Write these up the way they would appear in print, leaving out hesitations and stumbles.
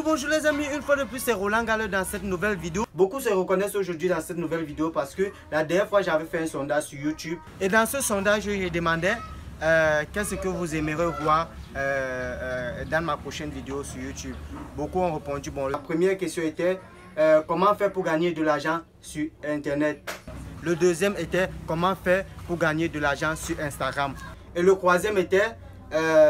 Bonjour les amis, une fois de plus c'est Roland Gallo dans cette nouvelle vidéo. Beaucoup se reconnaissent aujourd'hui dans cette nouvelle vidéo parce que la dernière fois j'avais fait un sondage sur YouTube. Et dans ce sondage je demandais qu'est-ce que vous aimeriez voir dans ma prochaine vidéo sur YouTube. Beaucoup ont répondu. Bon, la première question était comment faire pour gagner de l'argent sur Internet. Le deuxième était comment faire pour gagner de l'argent sur Instagram. Et le troisième était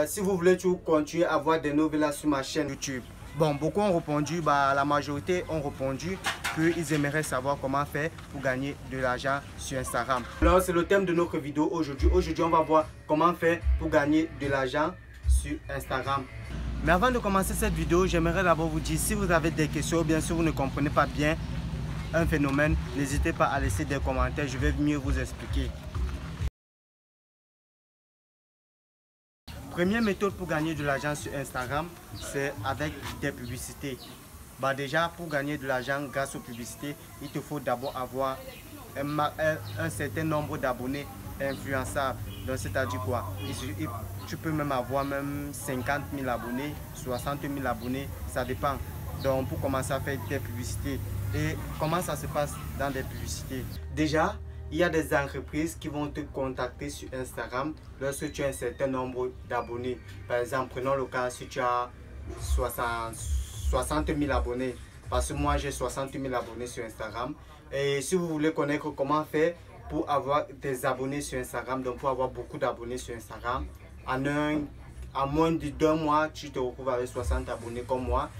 si vous voulez continuer à voir des nouvelles sur ma chaîne YouTube. Bon, beaucoup ont répondu, la majorité ont répondu qu'ils aimeraient savoir comment faire pour gagner de l'argent sur Instagram. Alors, c'est le thème de notre vidéo aujourd'hui. Aujourd'hui, on va voir comment faire pour gagner de l'argent sur Instagram. Mais avant de commencer cette vidéo, j'aimerais d'abord vous dire, si vous avez des questions ou bien si vous ne comprenez pas bien un phénomène, n'hésitez pas à laisser des commentaires, je vais mieux vous expliquer. Première méthode pour gagner de l'argent sur Instagram, c'est avec des publicités. Déjà, pour gagner de l'argent grâce aux publicités, il te faut d'abord avoir un certain nombre d'abonnés influençables. Donc, c'est-à-dire quoi? Tu peux même avoir 50 000 abonnés, 60 000 abonnés, ça dépend. Donc, pour commencer à faire des publicités. Et comment ça se passe dans des publicités? Déjà, il y a des entreprises qui vont te contacter sur Instagram lorsque tu as un certain nombre d'abonnés. Par exemple, prenons le cas si tu as 60 000 abonnés. Parce que moi, j'ai 60 000 abonnés sur Instagram. Et si vous voulez connaître comment faire pour avoir des abonnés sur Instagram, donc pour avoir beaucoup d'abonnés sur Instagram, en moins d'un mois, tu te retrouves avec 60 abonnés comme moi.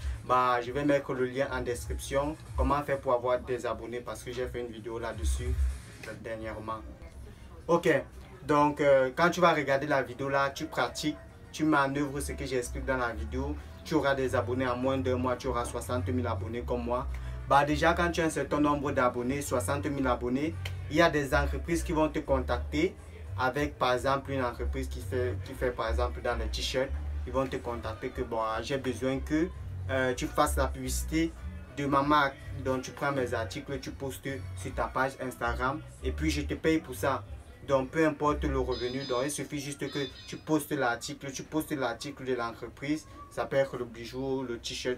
Je vais mettre le lien en description. Comment faire pour avoir des abonnés parce que j'ai fait une vidéo là-dessus dernièrement. Ok, donc quand tu vas regarder la vidéo là, tu pratiques, tu mets en œuvre ce que j'explique dans la vidéo, tu auras des abonnés en moins d'un mois, tu auras 60 000 abonnés comme moi. Déjà quand tu as un certain nombre d'abonnés, 60 000 abonnés, il y a des entreprises qui vont te contacter avec par exemple une entreprise qui fait par exemple dans les t-shirts. Ils vont te contacter que j'ai besoin que tu fasses la publicité de ma marque. Donc tu prends mes articles, tu postes sur ta page Instagram et puis je te paye pour ça. Donc peu importe le revenu, donc il suffit juste que tu postes l'article de l'entreprise. Ça peut être le bijou, le t-shirt,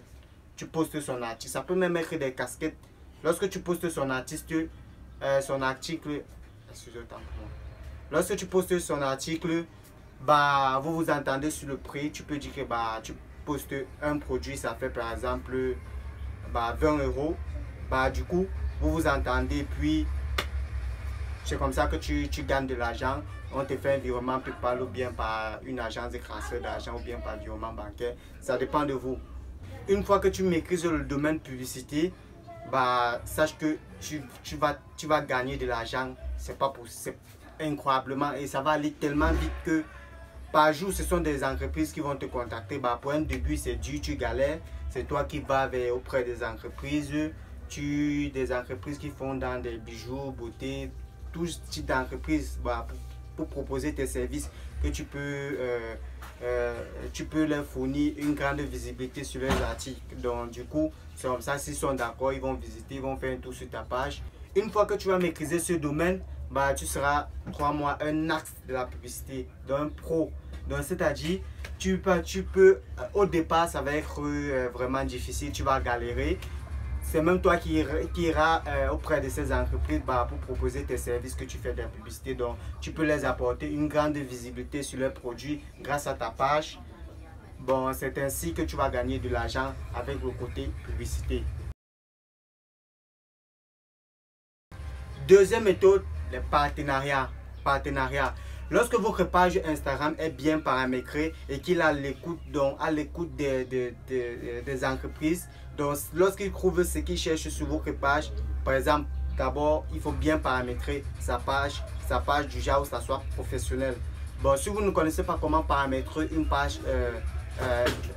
tu postes son article, ça peut même être des casquettes. Lorsque tu postes lorsque tu postes son article, vous vous entendez sur le prix. Tu peux dire que tu postes un produit, ça fait par exemple 20 €. Du coup, vous vous entendez, puis c'est comme ça que tu gagnes de l'argent. On te fait un virement PayPal ou bien par une agence de transfert d'argent ou bien par virement bancaire. Ça dépend de vous. Une fois que tu maîtrises le domaine publicité, sache que tu vas gagner de l'argent. C'est incroyablement et ça va aller tellement vite que par jour, ce sont des entreprises qui vont te contacter. Pour un début, c'est dur, tu galères. C'est toi qui vas auprès des entreprises. Des entreprises qui font dans des bijoux, beauté, tout type d'entreprise pour proposer tes services que tu peux leur fournir une grande visibilité sur leurs articles. Donc du coup, c'est comme ça, s'ils sont d'accord, ils vont visiter, ils vont faire un tour sur ta page. Une fois que tu vas maîtriser ce domaine, tu seras, crois-moi, un axe de la publicité, d'un pro. Donc c'est-à-dire, tu peux, au départ, ça va être vraiment difficile, tu vas galérer. C'est même toi qui iras auprès de ces entreprises pour proposer tes services que tu fais de la publicité. Donc, tu peux les apporter une grande visibilité sur leurs produits grâce à ta page. C'est ainsi que tu vas gagner de l'argent avec le côté publicité. Deuxième méthode, les partenariats. Lorsque votre page Instagram est bien paramétrée et qu'il a l'écoute des entreprises, donc lorsqu'ils trouvent ce qu'ils cherchent sur votre page, par exemple, d'abord il faut bien paramétrer sa page du genre où ça soit professionnel. Si vous ne connaissez pas comment paramétrer une page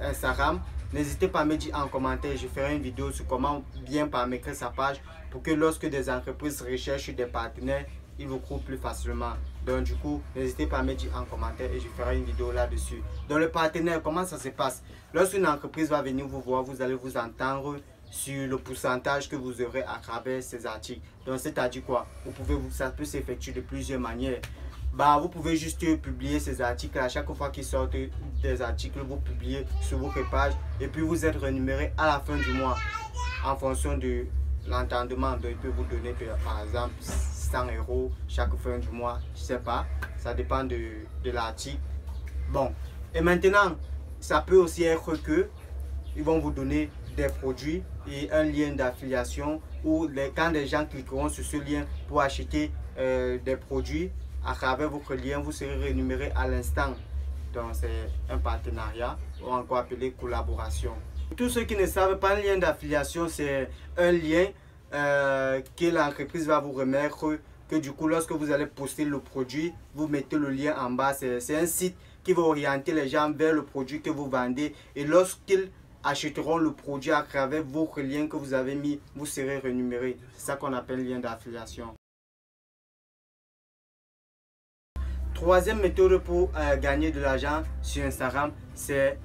Instagram, n'hésitez pas à me dire en commentaire, je ferai une vidéo sur comment bien paramétrer sa page pour que lorsque des entreprises recherchent des partenaires, ils vous trouvent plus facilement. Donc du coup, n'hésitez pas à me dire en commentaire et je ferai une vidéo là-dessus. Donc le partenaire, comment ça se passe? Lorsqu'une entreprise va venir vous voir, vous allez vous entendre sur le pourcentage que vous aurez à travers ces articles. Donc c'est-à-dire quoi? Ça peut s'effectuer de plusieurs manières. bah, vous pouvez juste publier ces articles. À chaque fois qu'ils sortent des articles, vous publiez sur votre page et puis vous êtes rémunéré à la fin du mois en fonction de l'entendement. Il peut vous donner par exemple 100 € chaque fin du mois, je sais pas, ça dépend de l'article. Bon, et maintenant ça peut aussi être que ils vont vous donner des produits et un lien d'affiliation où quand les gens cliqueront sur ce lien pour acheter des produits à travers votre lien, vous serez rémunéré à l'instant. Donc c'est un partenariat ou encore appelé collaboration. Pour tous ceux qui ne savent pas, un lien d'affiliation, c'est un lien que l'entreprise va vous remettre, que du coup lorsque vous allez poster le produit, vous mettez le lien en bas. C'est un site qui va orienter les gens vers le produit que vous vendez, et lorsqu'ils achèteront le produit à travers votre lien que vous avez mis, vous serez rémunéré. C'est ça qu'on appelle lien d'affiliation. Troisième méthode pour gagner de l'argent sur Instagram, c'est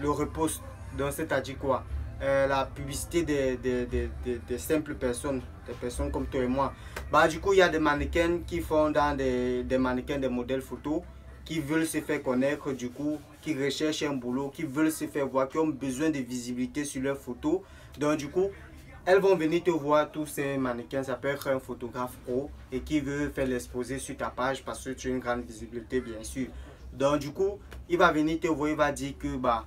le repost. Donc c'est-à-dire quoi? La publicité des simples personnes, des personnes comme toi et moi. Bah, du coup, il y a des mannequins qui font dans des mannequins, des modèles photos, qui veulent se faire connaître, du coup, qui recherchent un boulot, qui veulent se faire voir, qui ont besoin de visibilité sur leurs photos. Donc du coup, elles vont venir te voir, tous ces mannequins. Ça peut être un photographe pro et qui veut faire l'exposer sur ta page parce que tu as une grande visibilité, bien sûr. Donc du coup, il va venir te voir, il va dire que bah,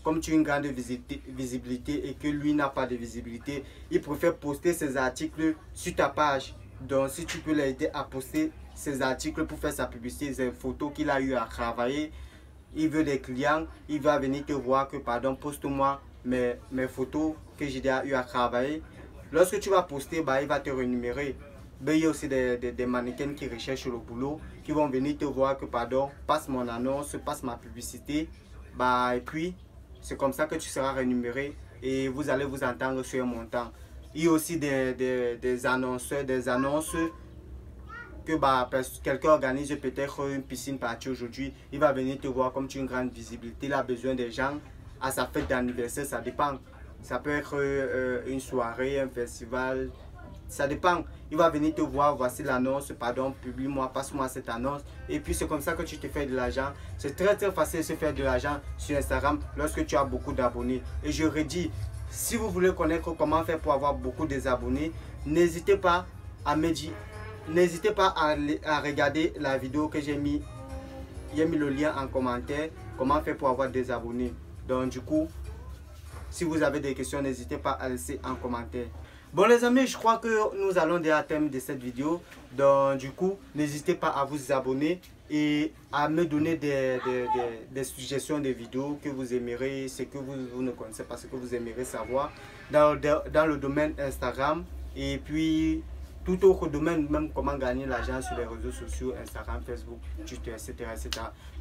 comme tu as une grande visibilité et que lui n'a pas de visibilité, il préfère poster ses articles sur ta page. Donc si tu peux l'aider à poster ses articles pour faire sa publicité, ses photos qu'il a eu à travailler, il veut des clients, il va venir te voir que pardon, poste-moi mes photos que j'ai déjà eu à travailler. Lorsque tu vas poster, bah, il va te rémunérer. Ben, il y a aussi des mannequins qui recherchent le boulot, qui vont venir te voir que pardon, passe mon annonce, passe ma publicité, bah, et puis c'est comme ça que tu seras rémunéré et vous allez vous entendre sur un montant. Il y a aussi des annonceurs, des annonces que bah, quelqu'un organise peut-être une piscine party aujourd'hui, il va venir te voir comme tu as une grande visibilité, il a besoin des gens à sa fête d'anniversaire, ça dépend. Ça peut être une soirée, un festival, ça dépend. Il va venir te voir, voici l'annonce, pardon, publie-moi, passe-moi cette annonce. Et puis c'est comme ça que tu te fais de l'argent. C'est très facile de se faire de l'argent sur Instagram lorsque tu as beaucoup d'abonnés. Et je redis, si vous voulez connaître comment faire pour avoir beaucoup d'abonnés, n'hésitez pas à me dire. N'hésitez pas à regarder la vidéo que j'ai mis. Il y a mis le lien en commentaire. Comment faire pour avoir des abonnés. Donc du coup, si vous avez des questions, n'hésitez pas à laisser en commentaire. Bon les amis, je crois que nous allons déjà à terme de cette vidéo. Donc du coup, n'hésitez pas à vous abonner et à me donner des suggestions de vidéos que vous aimerez, ce que vous ne connaissez pas, ce que vous aimerez savoir dans le domaine Instagram. Et puis tout autre domaine, même comment gagner l'argent sur les réseaux sociaux, Instagram, Facebook, Twitter, etc.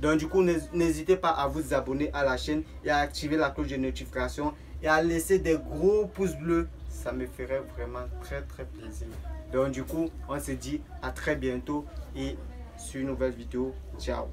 Donc du coup, n'hésitez pas à vous abonner à la chaîne et à activer la cloche de notification et à laisser des gros pouces bleus. Ça me ferait vraiment très plaisir. Donc du coup, on se dit à très bientôt et sur une nouvelle vidéo. Ciao.